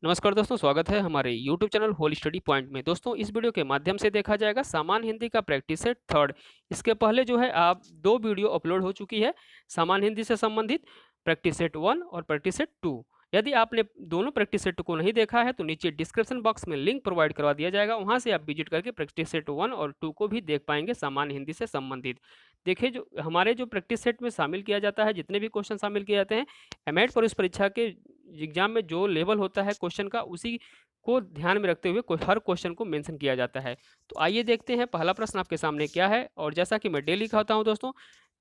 नमस्कार दोस्तों, स्वागत है हमारे YouTube channel Whole Study Point में। दोस्तों, इस वीडियो के माध्यम से देखा जाएगा सामान्य हिंदी का प्रैक्टिस सेट थर्ड। इसके पहले जो है आप 2 वीडियो अपलोड हो चुकी है सामान्य हिंदी से संबंधित, प्रैक्टिस सेट 1 और प्रैक्टिस सेट 2। यदि आपने दोनों प्रैक्टिस सेट को नहीं देखा है तो नीचे डिस्क्रिप्शन बॉक्स में लिंक प्रोवाइड करवा दिया जाएगा, वहां से आप विजिट करके प्रैक्टिस सेट 1 और 2 को भी देख पाएंगे सामान्य हिंदी से संबंधित। देखिए, जो हमारे जो प्रैक्टिस सेट में शामिल किया जाता है, जितने भी क्वेश्चन शामिल किए जाते हैं, एमएड पुलिस परीक्षा के एग्जाम में जो लेवल होता है क्वेश्चन का, उसी को ध्यान में रखते हुए हर क्वेश्चन को मेंशन किया जाता है। तो आइए देखते हैं पहला प्रश्न आपके सामने क्या है। और जैसा कि मैं डेली कहता हूं दोस्तों,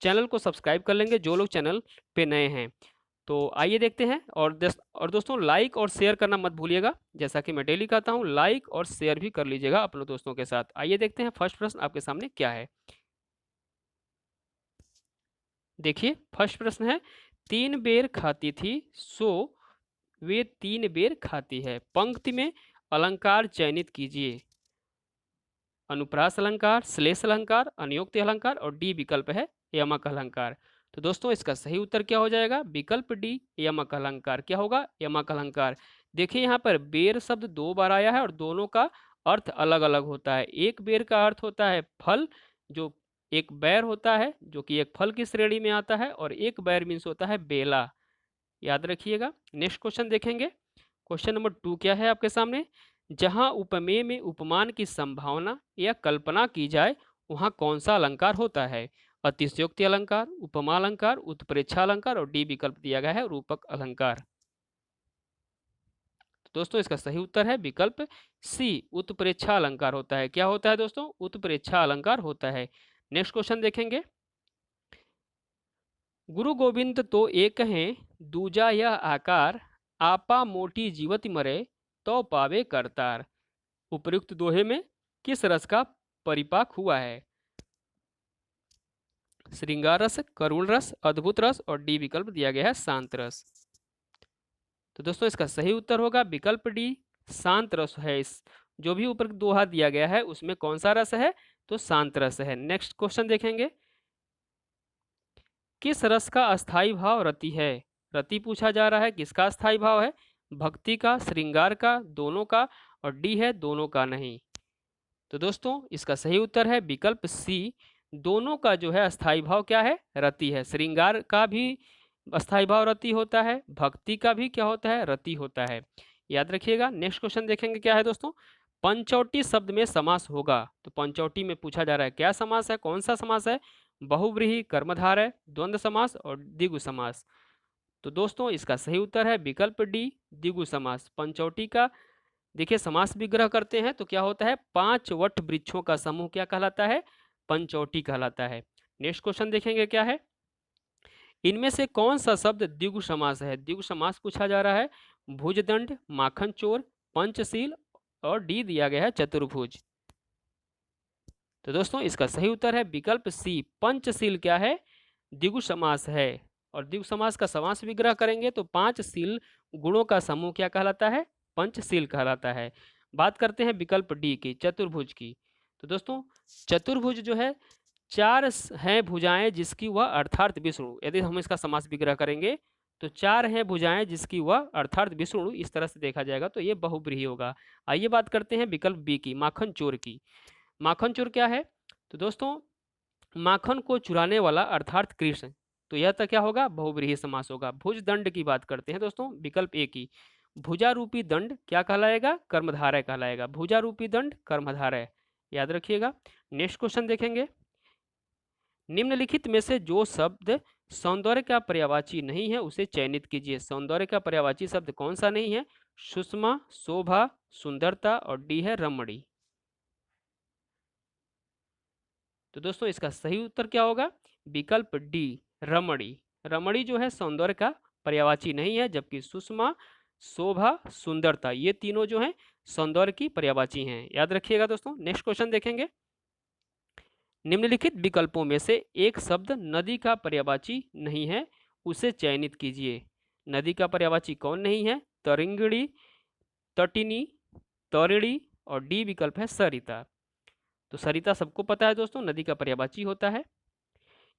चैनल को सब्सक्राइब कर लेंगे जो लोग चैनल पे नए हैं। तो आइए देखते हैं। और दोस्तों, लाइक और शेयर करना मत भूलिएगा। जैसा कि मैं डेली कहता हूं, लाइक और शेयर भी कर लीजिएगा अपने दोस्तों के साथ। आइए देखते हैं फर्स्ट प्रश्न आपके सामने क्या है। देखिए, फर्स्ट प्रश्न है, 3 बेर खाती थी सो वे 3 बेर खाती है। पंक्ति में अलंकार चयनित कीजिए। अनुप्रास अलंकार, श्लेष अलंकार, अनियोक्ति अलंकार और डी विकल्प है यमक अलंकार। तो दोस्तों, इसका सही उत्तर क्या हो जाएगा? विकल्प डी यमक अलंकार। क्या होगा? यमक अलंकार। देखिए, यहाँ पर बेर शब्द 2 बार आया है और दोनों का अर्थ अलग अलग होता है। एक बेर का अर्थ होता है फल, जो एक बैर होता है जो कि एक फल की श्रेणी में आता है, और एक बैर मीन्स होता है बेला। याद रखिएगा। नेक्स्ट क्वेश्चन देखेंगे। क्वेश्चन नंबर 2 क्या है आपके सामने? जहां उपमेय में उपमान की संभावना या कल्पना की जाए, वहां कौन सा अलंकार होता है? अतिशयोक्ति अलंकार, उपमा अलंकार, उत्प्रेक्षा अलंकार और डी विकल्प दिया गया है रूपक अलंकार। तो दोस्तों, इसका सही उत्तर है विकल्प सी, उत्प्रेक्षा अलंकार होता है। क्या होता है दोस्तों? उत्प्रेक्षा अलंकार होता है। नेक्स्ट क्वेश्चन देखेंगे। गुरु गोविंद तो एक हैं, दूजा यह आकार, आपा मोटी जीवति मरे, तो पावे करतार। उपर्युक्त दोहे में किस रस का परिपाक हुआ है? श्रृंगार रस, करुण रस, अद्भुत रस और डी विकल्प दिया गया है शांत रस। तो दोस्तों, इसका सही उत्तर होगा विकल्प डी, शांत रस है। इस जो भी ऊपर दोहा दिया गया है उसमें कौन सा रस है? तो शांत रस है। नेक्स्ट क्वेश्चन देखेंगे। किस रस का अस्थाई भाव रति है? रति पूछा जा रहा है, किसका अस्थाई भाव है? भक्ति का, श्रृंगार का, दोनों का और डी है दोनों का नहीं। तो दोस्तों, इसका सही उत्तर है विकल्प सी, दोनों का जो है अस्थाई भाव क्या है? रति है। श्रृंगार का भी अस्थाई भाव रति होता है, भक्ति का भी क्या होता है? रति होता है। याद रखिएगा। नेक्स्ट क्वेश्चन देखेंगे क्या है दोस्तों। पंचौटी शब्द में समास होगा। तो पंचौटी में पूछा जा रहा है क्या समास है, कौन सा समास है? बहुव्रीहि, कर्मधारय, द्वंद्व समास और द्विगु समास। तो दोस्तों, इसका सही उत्तर है विकल्प डी, द्विगु समास। पंचौटी का देखिए समास विग्रह करते हैं तो क्या होता है? 5 वट वृक्षों का समूह क्या कहलाता है? पंचौटी कहलाता है। नेक्स्ट क्वेश्चन देखेंगे क्या है। इनमें से कौन सा शब्द द्विगु समास है? द्विगु समास पूछा जा रहा है। भुजदंड, माखन चोर, पंचशील और डी दिया गया है चतुर्भुज। तो दोस्तों, इसका सही उत्तर है विकल्प सी, पंचशील क्या है? द्विगु समास है। और द्विगु समास का समास विग्रह करेंगे तो 5 शील गुणों का समूह क्या कहलाता है? पंचशील कहलाता है। बात करते हैं विकल्प डी की, चतुर्भुज की। तो दोस्तों, चतुर्भुज जो है, 4 हैं भुजाएं जिसकी वह अर्थात विष्णु। यदि हम इसका समास विग्रह करेंगे तो 4 हैं भुजाएं जिसकी वह अर्थात विष्णु, इस तरह से देखा जाएगा तो ये बहुव्रीहि होगा। आइए बात करते हैं विकल्प बी की, माखन चोर की। माखन चोर क्या है? तो दोस्तों, माखन को चुराने वाला अर्थात कृष्ण। तो यह तो क्या होगा? बहुव्रीहि समास होगा। भुज दंड की बात करते हैं दोस्तों, विकल्प ए की। भुजा रूपी दंड क्या कहलाएगा? कर्मधारय कहलाएगा। भुजा रूपी दंड कर्मधारय। याद रखिएगा। नेक्स्ट क्वेश्चन देखेंगे। निम्नलिखित में से जो शब्द सौंदर्य का पर्यायवाची नहीं है उसे चयनित कीजिए। सौंदर्य का पर्यायवाची शब्द कौन सा नहीं है? सुषमा, शोभा, सुंदरता और डी है रमणी। तो दोस्तों, इसका सही उत्तर क्या होगा? विकल्प डी, रमणी। रमणी जो है सौंदर्य का पर्यायवाची नहीं है, जबकि सुषमा, शोभा, सुंदरता ये तीनों जो हैं सौंदर्य की पर्यायवाची हैं। याद रखिएगा दोस्तों। नेक्स्ट क्वेश्चन देखेंगे। निम्नलिखित विकल्पों में से एक शब्द नदी का पर्यायवाची नहीं है, उसे चयनित कीजिए। नदी का पर्यायवाची कौन नहीं है? तरिंगड़ी, तटिनी, तरिणी और डी विकल्प है सरिता। तो सरिता सबको पता है दोस्तों, नदी का पर्यायवाची होता है।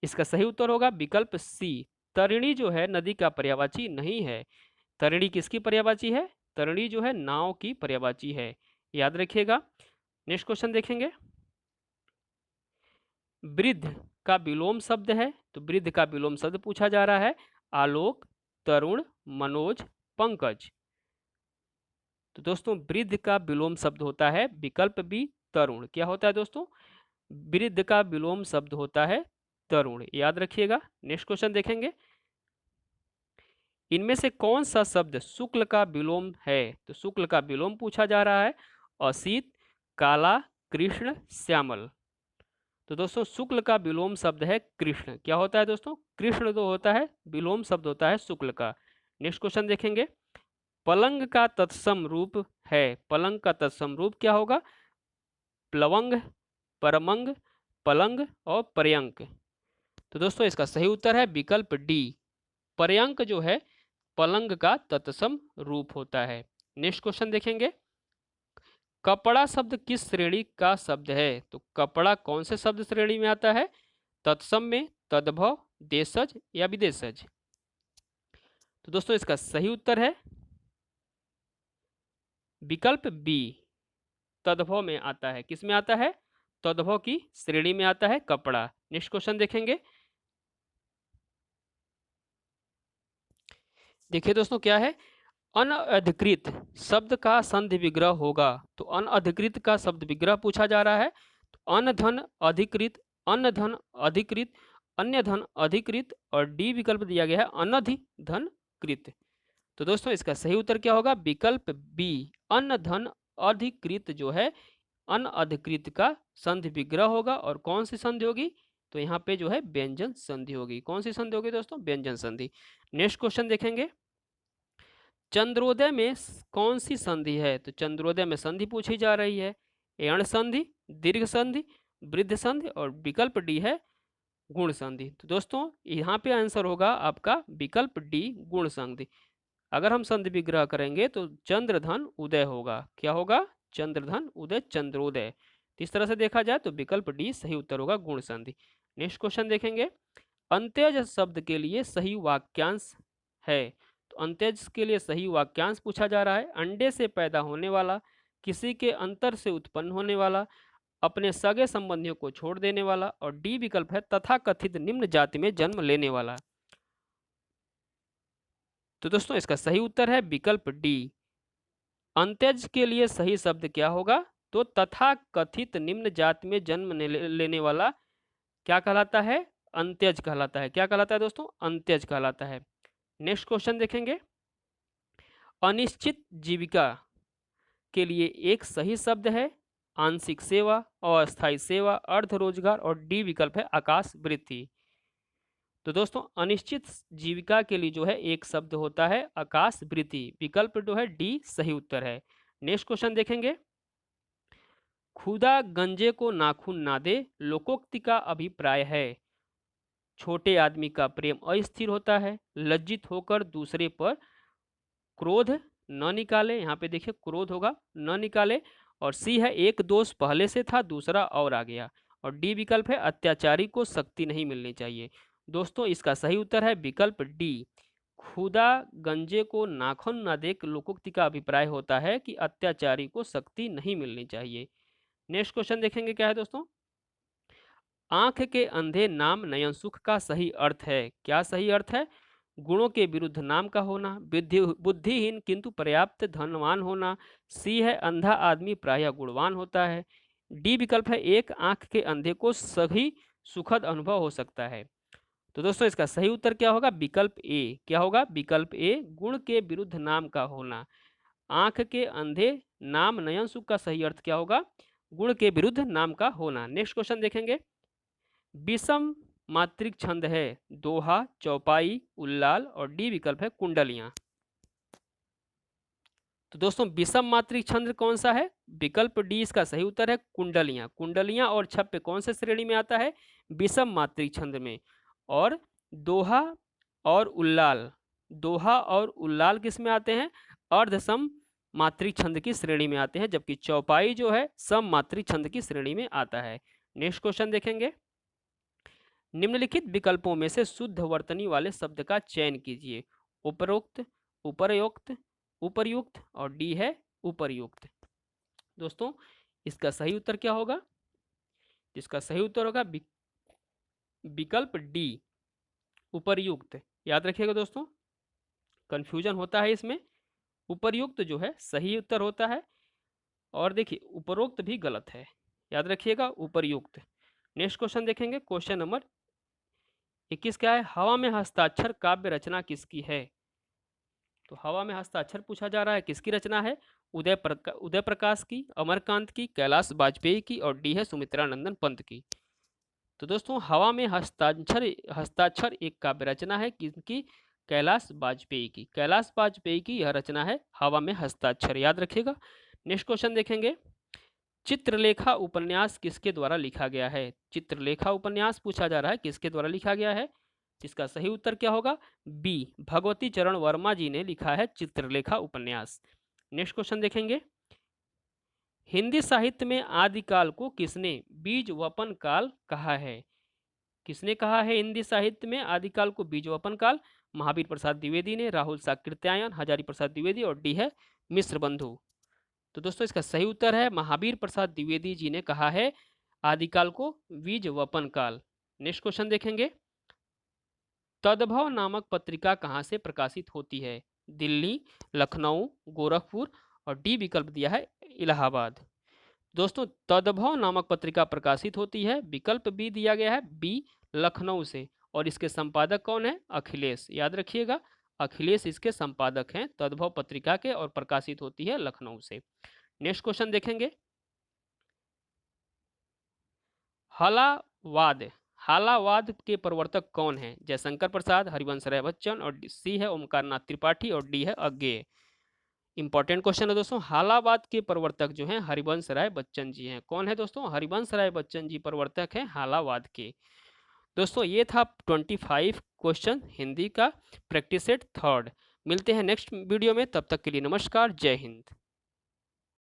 इसका सही उत्तर होगा विकल्प सी, तरिणी जो है नदी का पर्यायवाची नहीं है। तरिणी किसकी पर्यायवाची है? तरणी जो है नाव की पर्यायवाची है, याद रखिएगा। नेक्स्ट क्वेश्चन देखेंगे। वृद्ध का विलोम शब्द है, तो वृद्ध का विलोम शब्द पूछा जा रहा है आलोक, तरुण, मनोज, पंकज। तो दोस्तों वृद्ध का विलोम शब्द होता है विकल्प बी तरुण। क्या होता है दोस्तों? वृद्ध का विलोम शब्द होता है तरुण, याद रखिएगा। नेक्स्ट क्वेश्चन देखेंगे। इनमें से कौन सा शब्द शुक्ल का विलोम है? तो शुक्ल का विलोम पूछा जा रहा है असित, काला, कृष्ण, श्यामल। तो दोस्तों शुक्ल का विलोम शब्द है कृष्ण। क्या होता है दोस्तों? कृष्ण जो होता है विलोम शब्द होता है शुक्ल का। नेक्स्ट क्वेश्चन देखेंगे। पलंग का तत्सम रूप है, पलंग का तत्सम रूप क्या होगा? प्लवंग, परमंग, पलंग और पर्यंक। तो दोस्तों इसका सही उत्तर है विकल्प डी, पर्यंक जो है पलंग का तत्सम रूप होता है। नेक्स्ट क्वेश्चन देखेंगे। कपड़ा शब्द किस श्रेणी का शब्द है? तो कपड़ा कौन से शब्द श्रेणी में आता है? तत्सम में, तद्भव, देशज या विदेशज? तो दोस्तों इसका सही उत्तर है विकल्प बी, तद्भव में आता है। किस में आता है? तद्भव की श्रेणी में आता है कपड़ा। नेक्स्ट क्वेश्चन देखेंगे। देखिए दोस्तों क्या है, अनअधिकृत शब्द का संधि विग्रह होगा। तो अनअधिकृत का शब्द विग्रह पूछा जा रहा है। तो अन धन अधिकृत, अन्न धन अधिकृत, अन्य धन अधिकृत और डी विकल्प दिया गया है अनधि धन कृत। तो दोस्तों इसका सही उत्तर क्या होगा? विकल्प बी, अन्न धन अधिकृत जो है अनअधिकृत का संधि विग्रह होगा। और कौन सी संधि होगी? तो यहाँ पे जो है व्यंजन संधि होगी। कौन सी संधि होगी दोस्तों? व्यंजन संधि। नेक्स्ट क्वेश्चन देखेंगे। चंद्रोदय में कौन सी संधि है? तो चंद्रोदय में संधि पूछी जा रही है एण संधि, दीर्घ संधि, वृद्ध संधि और विकल्प डी है गुण संधि। तो दोस्तों यहाँ पे आंसर होगा आपका विकल्प डी, गुण संधि। अगर हम संधि विग्रह करेंगे तो चंद्रधन उदय होगा। क्या होगा? चंद्रधन उदय, चंद्रोदय। तो इस तरह से देखा जाए तो विकल्प डी सही उत्तर होगा, गुण संधि। नेक्स्ट क्वेश्चन देखेंगे। अंत्यज शब्द के लिए सही वाक्यांश है। तो अंत्यज के लिए सही वाक्यांश पूछा जा रहा है अंडे से पैदा होने वाला, किसी के अंतर से उत्पन्न होने वाला, अपने सगे संबंधियों को छोड़ देने वाला और डी विकल्प है तथा कथित निम्न जाति में जन्म लेने वाला। तो दोस्तों इसका सही उत्तर है विकल्प डी, अंत्यज के लिए सही शब्द क्या होगा? तो तथा कथित निम्न जाति में जन्म लेने वाला क्या कहलाता है? अंत्यज कहलाता है। क्या कहलाता है दोस्तों? अंत्यज कहलाता है। नेक्स्ट क्वेश्चन देखेंगे। अनिश्चित जीविका के लिए एक सही शब्द है आंशिक सेवा, अस्थायी सेवा, अर्ध रोजगार और डी विकल्प है आकाश वृत्ति। तो दोस्तों अनिश्चित जीविका के लिए जो है एक शब्द होता है आकाश वृत्ति। विकल्प जो है डी सही उत्तर है। नेक्स्ट क्वेश्चन देखेंगे। खुदा गंजे को नाखून ना दे लोकोक्ति का अभिप्राय है छोटे आदमी का प्रेम अस्थिर होता है, लज्जित होकर दूसरे पर क्रोध न निकाले। यहाँ पे देखिए क्रोध होगा, न निकाले। और सी है एक दोष पहले से था दूसरा और आ गया। और डी विकल्प है अत्याचारी को शक्ति नहीं मिलनी चाहिए। दोस्तों इसका सही उत्तर है विकल्प डी, खुदा गंजे को नाखून न देख लोकोक्ति का अभिप्राय होता है कि अत्याचारी को शक्ति नहीं मिलनी चाहिए। नेक्स्ट क्वेश्चन देखेंगे क्या है दोस्तों। आंख के अंधे नाम नयन सुख का सही अर्थ है। क्या सही अर्थ है? गुणों के विरुद्ध नाम का होना, बुद्धिहीन किंतु पर्याप्त धनवान होना, सी है अंधा आदमी प्रायः गुणवान होता है, डी विकल्प है एक आंख के अंधे को सभी सुखद अनुभव हो सकता है। तो दोस्तों इसका सही उत्तर क्या होगा? विकल्प ए। क्या होगा? विकल्प ए, गुण के विरुद्ध नाम का होना। आंख के अंधे नाम नयन सुख का सही अर्थ क्या होगा? गुण के विरुद्ध नाम का होना। नेक्स्ट क्वेश्चन देखेंगे। विषम मात्रिक छंद है दोहा, चौपाई, उल्लाल और डी विकल्प है कुंडलियां। तो दोस्तों विषम मात्रिक छंद कौन सा है? विकल्प डी इसका सही उत्तर है कुंडलियां। कुंडलियां और छप्पे कौन से श्रेणी में आता है? विषम मात्रिक छंद में। और दोहा और उल्लाल, दोहा और उल्लाल किस में आते हैं? अर्धसम मात्रिक छंद की श्रेणी में आते हैं, जबकि चौपाई जो है सम मात्रिक छंद की श्रेणी में आता है। नेक्स्ट क्वेश्चन देखेंगे। निम्नलिखित विकल्पों में से शुद्ध वर्तनी वाले शब्द का चयन कीजिए। उपरोक्त, उपर्युक्त, उपर्युक्त और डी है उपर्युक्त। दोस्तों इसका सही उत्तर क्या होगा? इसका सही उत्तर होगा विकल्प डी उपर्युक्त। याद रखिएगा दोस्तों, कंफ्यूजन होता है इसमें। उपर्युक्त जो है सही उत्तर होता है, और देखिए उपरोक्त भी गलत है। याद रखिएगा उपर्युक्त। नेक्स्ट क्वेश्चन देखेंगे, क्वेश्चन नंबर 21 क्या है? हवा में हस्ताक्षर काव्य रचना किसकी है? तो हवा में हस्ताक्षर पूछा जा रहा है, किसकी रचना है? उदय प्रकाश की, अमरकांत की, कैलाश वाजपेयी की, और डी है सुमित्रा नंदन पंत की। तो दोस्तों हवा में हस्ताक्षर एक काव्य रचना है, किसकी? कैलाश वाजपेयी की। कैलाश वाजपेयी की यह रचना है हवा में हस्ताक्षर। याद रखिएगा। नेक्स्ट क्वेश्चन देखेंगे, चित्रलेखा उपन्यास किसके द्वारा लिखा गया है? चित्रलेखा उपन्यास पूछा जा रहा है, किसके द्वारा लिखा गया है? इसका सही उत्तर क्या होगा? बी भगवती चरण वर्मा जी ने लिखा है चित्रलेखा उपन्यास। नेक्स्ट क्वेश्चन देखेंगे, हिंदी साहित्य में आदिकाल को किसने बीज वपन काल कहा है? किसने कहा है हिंदी साहित्य में आदिकाल को बीज वपन काल? महावीर प्रसाद द्विवेदी ने, राहुल साकृत्यायन, हजारी प्रसाद द्विवेदी, और डी है मिश्र बंधु। तो दोस्तों इसका सही उत्तर है महावीर प्रसाद द्विवेदी जी ने कहा है आदिकाल को बीज वपन काल। नेक्स्ट क्वेश्चन देखेंगे, तद्भव नामक पत्रिका कहाँ से प्रकाशित होती है? दिल्ली, लखनऊ, गोरखपुर, और डी विकल्प दिया है इलाहाबाद। दोस्तों तद्भव नामक पत्रिका प्रकाशित होती है, विकल्प बी दिया गया है बी लखनऊ से, और इसके संपादक कौन है? अखिलेश। याद रखिएगा अखिलेश इसके संपादक हैं तद्भव पत्रिका के, और प्रकाशित होती है लखनऊ से। नेक्स्ट क्वेश्चन देखेंगे, हालावाद हालावाद के प्रवर्तक कौन हैं? जयशंकर प्रसाद, हरिवंश राय बच्चन, और सी है ओमकार नाथ त्रिपाठी, और डी है अज्ञेय। इंपॉर्टेंट क्वेश्चन है दोस्तों। हालावाद के प्रवर्तक जो हैं हरिवंश राय बच्चन जी हैं। कौन है दोस्तों? हरिवंश राय बच्चन जी प्रवर्तक हैं हालावाद के। दोस्तों ये था 25 क्वेश्चन हिंदी का प्रैक्टिस सेट थर्ड। मिलते हैं नेक्स्ट वीडियो में, तब तक के लिए नमस्कार, जय हिंद।